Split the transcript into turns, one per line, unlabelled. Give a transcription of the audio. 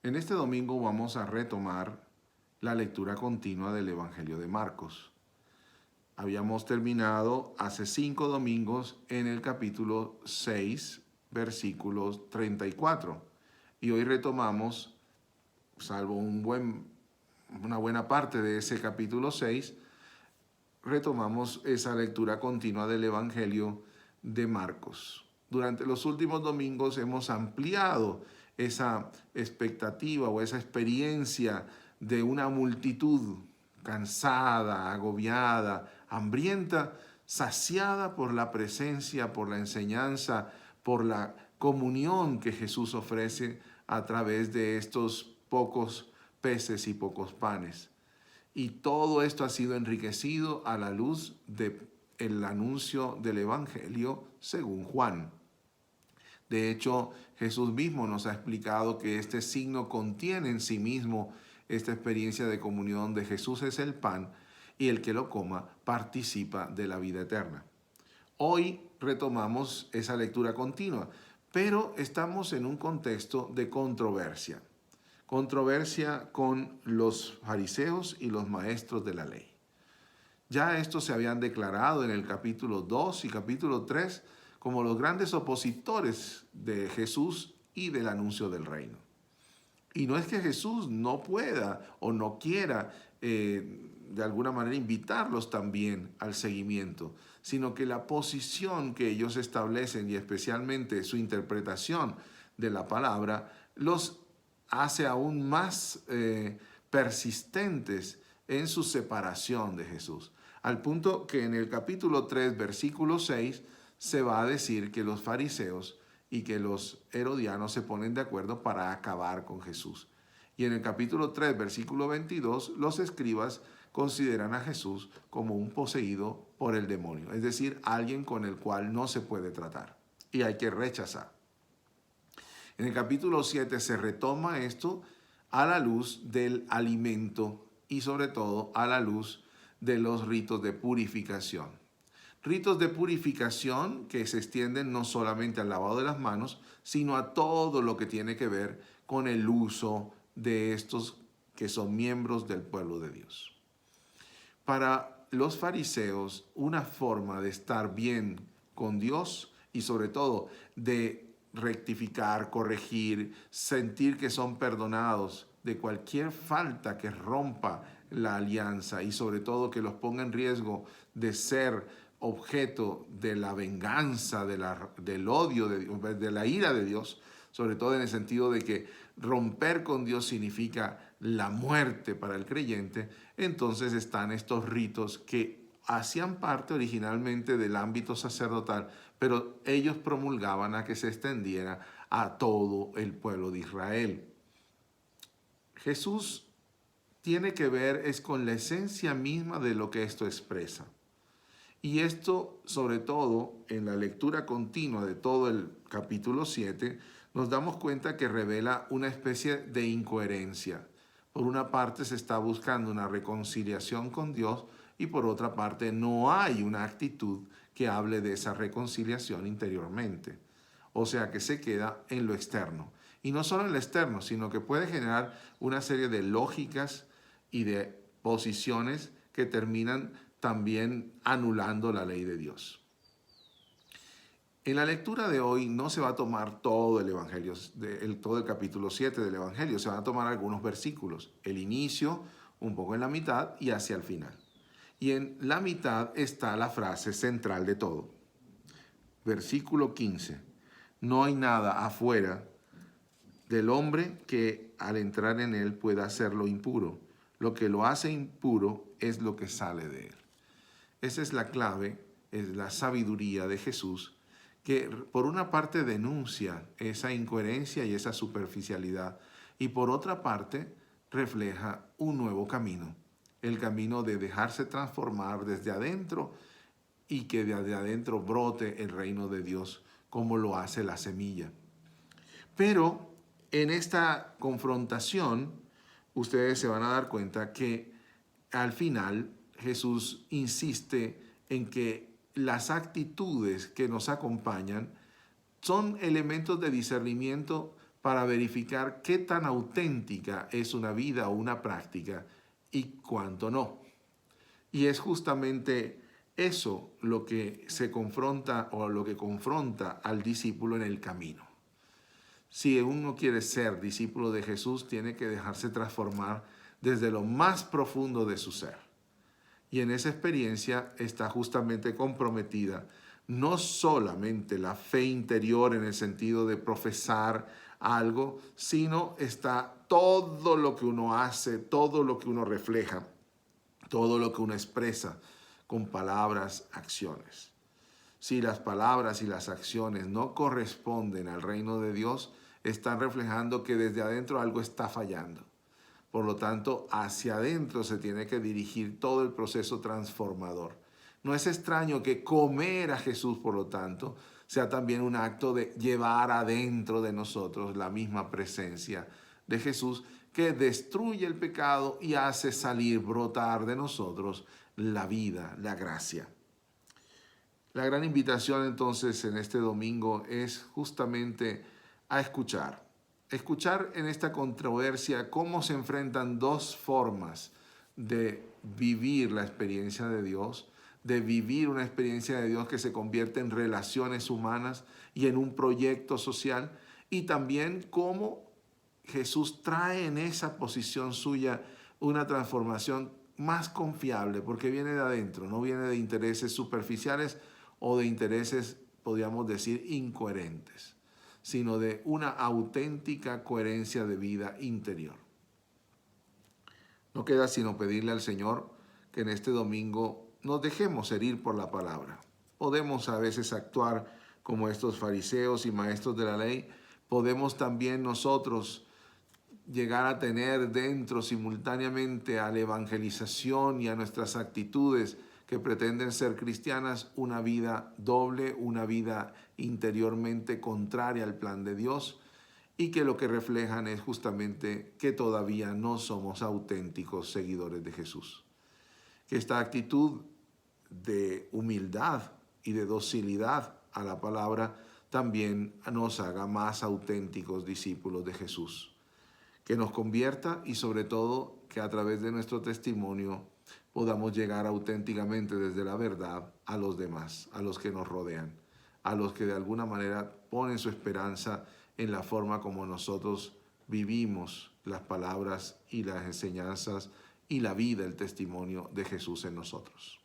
En este domingo vamos a retomar la lectura continua del Evangelio de Marcos. Habíamos terminado hace 5 domingos en el capítulo 6, versículos 34. Y hoy retomamos, salvo una buena parte de ese capítulo 6, retomamos esa lectura continua del Evangelio de Marcos. Durante los últimos domingos hemos ampliado esa expectativa o esa experiencia de una multitud cansada, agobiada, hambrienta, saciada por la presencia, por la enseñanza, por la comunión que Jesús ofrece a través de estos pocos peces y pocos panes. Y todo esto ha sido enriquecido a la luz del anuncio del Evangelio según Juan. De hecho, Jesús mismo nos ha explicado que este signo contiene en sí mismo esta experiencia de comunión de Jesús es el pan y el que lo coma participa de la vida eterna. Hoy retomamos esa lectura continua, pero estamos en un contexto de controversia. Controversia con los fariseos y los maestros de la ley. Ya estos se habían declarado en el capítulo 2 y capítulo 3 como los grandes opositores de Jesús y del anuncio del reino. Y no es que Jesús no pueda o no quiera de alguna manera invitarlos también al seguimiento, sino que la posición que ellos establecen y especialmente su interpretación de la palabra los hace aún más persistentes en su separación de Jesús. Al punto que en el capítulo 3, versículo 6, se va a decir que los fariseos y que los herodianos se ponen de acuerdo para acabar con Jesús. Y en el capítulo 3, versículo 22, los escribas consideran a Jesús como un poseído por el demonio, es decir, alguien con el cual no se puede tratar y hay que rechazar. En el capítulo 7 se retoma esto a la luz del alimento y sobre todo a la luz de los ritos de purificación. Ritos de purificación que se extienden no solamente al lavado de las manos, sino a todo lo que tiene que ver con el uso de estos que son miembros del pueblo de Dios. Para los fariseos, una forma de estar bien con Dios y sobre todo de rectificar, corregir, sentir que son perdonados de cualquier falta que rompa la alianza y sobre todo que los ponga en riesgo de ser objeto de la venganza, del odio, de la ira de Dios, sobre todo en el sentido de que romper con Dios significa la muerte para el creyente. Entonces están estos ritos que hacían parte originalmente del ámbito sacerdotal, pero ellos promulgaban a que se extendiera a todo el pueblo de Israel. Jesús tiene que ver es con la esencia misma de lo que esto expresa. Y esto, sobre todo, en la lectura continua de todo el capítulo 7, nos damos cuenta que revela una especie de incoherencia. Por una parte se está buscando una reconciliación con Dios y por otra parte no hay una actitud que hable de esa reconciliación interiormente. O sea que se queda en lo externo. Y no solo en lo externo, sino que puede generar una serie de lógicas y de posiciones que terminan también anulando la ley de Dios. En la lectura de hoy no se va a tomar todo el Evangelio, todo el capítulo 7 del Evangelio, se van a tomar algunos versículos, el inicio, un poco en la mitad y hacia el final. Y en la mitad está la frase central de todo. Versículo 15. No hay nada afuera del hombre que al entrar en él pueda hacerlo impuro. Lo que lo hace impuro es lo que sale de él. Esa es la clave, es la sabiduría de Jesús, que por una parte denuncia esa incoherencia y esa superficialidad, y por otra parte refleja un nuevo camino, el camino de dejarse transformar desde adentro y que desde adentro brote el reino de Dios, como lo hace la semilla. Pero en esta confrontación, ustedes se van a dar cuenta que al final Jesús insiste en que las actitudes que nos acompañan son elementos de discernimiento para verificar qué tan auténtica es una vida o una práctica y cuánto no. Y es justamente eso lo que se confronta o lo que confronta al discípulo en el camino. Si uno quiere ser discípulo de Jesús, tiene que dejarse transformar desde lo más profundo de su ser. Y en esa experiencia está justamente comprometida no solamente la fe interior en el sentido de profesar algo, sino está todo lo que uno hace, todo lo que uno refleja, todo lo que uno expresa con palabras, acciones. Si las palabras y las acciones no corresponden al reino de Dios, están reflejando que desde adentro algo está fallando. Por lo tanto, hacia adentro se tiene que dirigir todo el proceso transformador. No es extraño que comer a Jesús, por lo tanto, sea también un acto de llevar adentro de nosotros la misma presencia de Jesús que destruye el pecado y hace salir, brotar de nosotros la vida, la gracia. La gran invitación entonces en este domingo es justamente a escuchar. Escuchar en esta controversia cómo se enfrentan dos formas de vivir la experiencia de Dios, de vivir una experiencia de Dios que se convierte en relaciones humanas y en un proyecto social, y también cómo Jesús trae en esa posición suya una transformación más confiable, porque viene de adentro, no viene de intereses superficiales o de intereses, podríamos decir, incoherentes, sino de una auténtica coherencia de vida interior. No queda sino pedirle al Señor que en este domingo nos dejemos herir por la palabra. Podemos a veces actuar como estos fariseos y maestros de la ley. Podemos también nosotros llegar a tener dentro simultáneamente a la evangelización y a nuestras actitudes que pretenden ser cristianas una vida doble, una vida interiormente contraria al plan de Dios, y que lo que reflejan es justamente que todavía no somos auténticos seguidores de Jesús. Que esta actitud de humildad y de docilidad a la palabra también nos haga más auténticos discípulos de Jesús. Que nos convierta y sobre todo que a través de nuestro testimonio podamos llegar auténticamente desde la verdad a los demás, a los que nos rodean, a los que de alguna manera ponen su esperanza en la forma como nosotros vivimos las palabras y las enseñanzas y la vida, el testimonio de Jesús en nosotros.